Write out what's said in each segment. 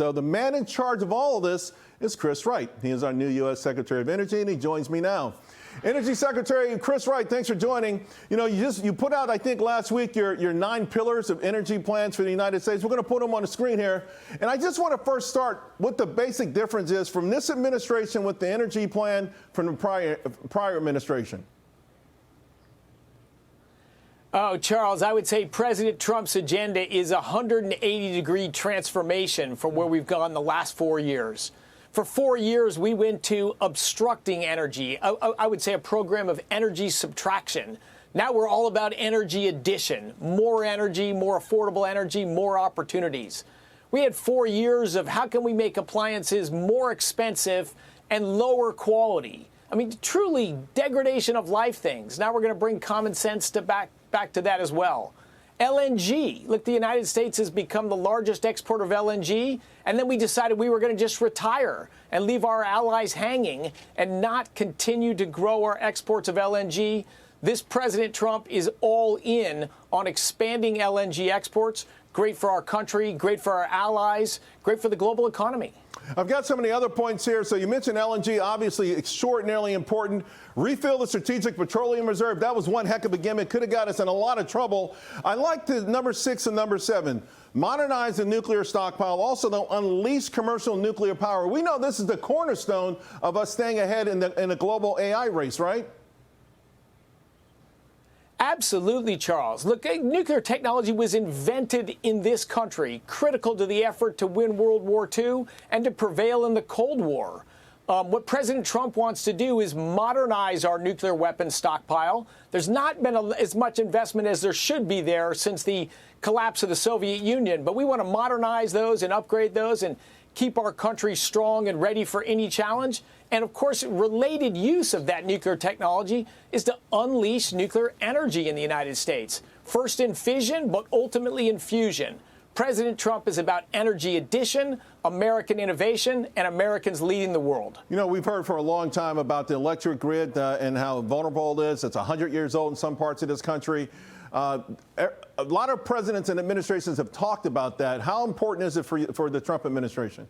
So the man in charge of all of this is Chris Wright. He is our new U.S. Secretary of Energy, and he joins me now. Energy Secretary Chris Wright, thanks for joining. You know, you put out, I think, last week your 9 pillars of energy plans for the United States. We're going to put them on the screen here. And I just want to first start what the basic difference is from this administration with the energy plan from the prior administration. Oh, Charles, I would say President Trump's agenda is a 180-degree transformation from where we've gone the last 4 years. For 4 years, we went to obstructing energy. I would say a program of energy subtraction. Now we're all about energy addition, more energy, more affordable energy, more opportunities. We had 4 years of how can we make appliances more expensive and lower quality. I mean, truly degradation of life things. Now we're going to bring common sense to back to that as well. LNG. Look, the United States has become the largest exporter of LNG, and then we decided we were going to just retire and leave our allies hanging and not continue to grow our exports of LNG. This President Trump is all in on expanding LNG exports. Great for our country, great for our allies, great for the global economy. I've got some of the other points here. So you mentioned LNG, obviously extraordinarily important. Refill the Strategic Petroleum Reserve. That was one heck of a gimmick. Could have got us in a lot of trouble. I like the number 6 and number 7. Modernize the nuclear stockpile. Also, though, unleash commercial nuclear power. We know this is the cornerstone of us staying ahead in the global AI race, right? Absolutely, Charles. Look, nuclear technology was invented in this country, critical to the effort to win World War II and to prevail in the Cold War. What President Trump wants to do is modernize our nuclear weapons stockpile. There's not been as much investment as there should be there since the collapse of the Soviet Union, but we want to modernize those and upgrade those and keep our country strong and ready for any challenge. And, of course, related use of that nuclear technology is to unleash nuclear energy in the United States, first in fission, but ultimately in fusion. President Trump is about energy addition, American innovation, and Americans leading the world. You know, we've heard for a long time about the electric grid and how vulnerable it is. It's 100 years old in some parts of this country. A lot of presidents and administrations have talked about that. How important is it for the Trump administration?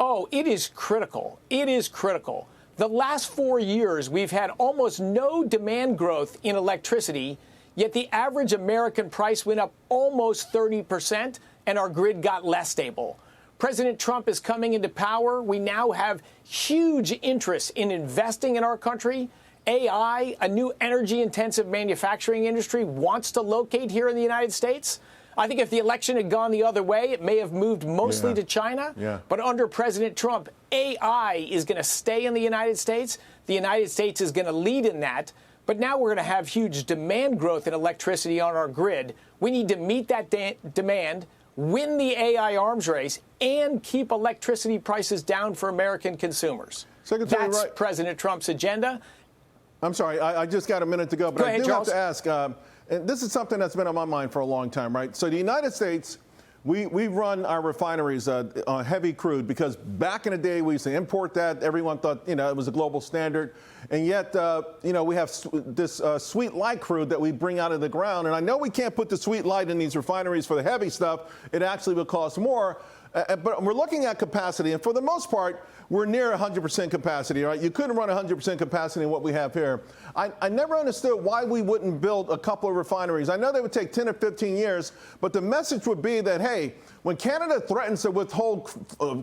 Oh, it is critical. It is critical. The last 4 years, we've had almost no demand growth in electricity, yet the average American price went up almost 30%, and our grid got less stable. President Trump is coming into power. We now have huge interest in investing in our country. AI, a new energy-intensive manufacturing industry, wants to locate here in the United States. I think if the election had gone the other way, it may have moved mostly to China. But under President Trump, AI is going to stay in the United States. The United States is going to lead in that. But now we're going to have huge demand growth in electricity on our grid. We need to meet that demand, win the AI arms race, and keep electricity prices down for American consumers. Secretary That's Wright. President Trump's agenda. I'm sorry, I just got a minute to go, but I do have to ask, and this is something that's been on my mind for a long time, right? So the United States, we run our refineries on heavy crude because back in the day we used to import that. Everyone thought, you know, it was a global standard. And yet, you know, we have this sweet light crude that we bring out of the ground. And I know we can't put the sweet light in these refineries for the heavy stuff. It actually will cost more. But we're looking at capacity, and for the most part, we're near 100% capacity, right? You couldn't run 100% capacity in what we have here. I never understood why we wouldn't build a couple of refineries. I know they would take 10 or 15 years, but the message would be that, hey, when Canada threatens to withhold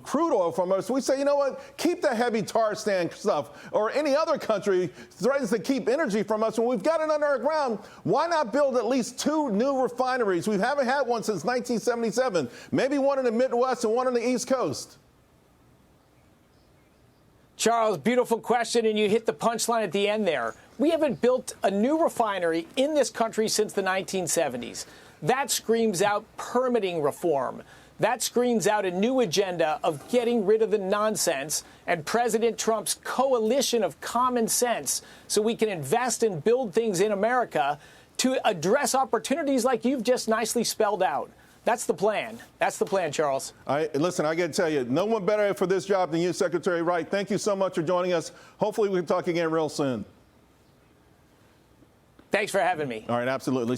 crude oil from us, we say, you know what, keep the heavy tar sand stuff, or any other country threatens to keep energy from us. When we've got it under our ground, why not build at least 2 new refineries? We haven't had one since 1977, maybe one in the Midwest and one on the East Coast. Charles, beautiful question, and you hit the punchline at the end there. We haven't built a new refinery in this country since the 1970s. That screams out permitting reform. That screams out a new agenda of getting rid of the nonsense and President Trump's coalition of common sense so we can invest and build things in America to address opportunities like you've just nicely spelled out. That's the plan. That's the plan, Charles. Listen, I got to tell you, no one better for this job than you, Secretary Wright. Thank you so much for joining us. Hopefully we can talk again real soon. Thanks for having me. All right, absolutely.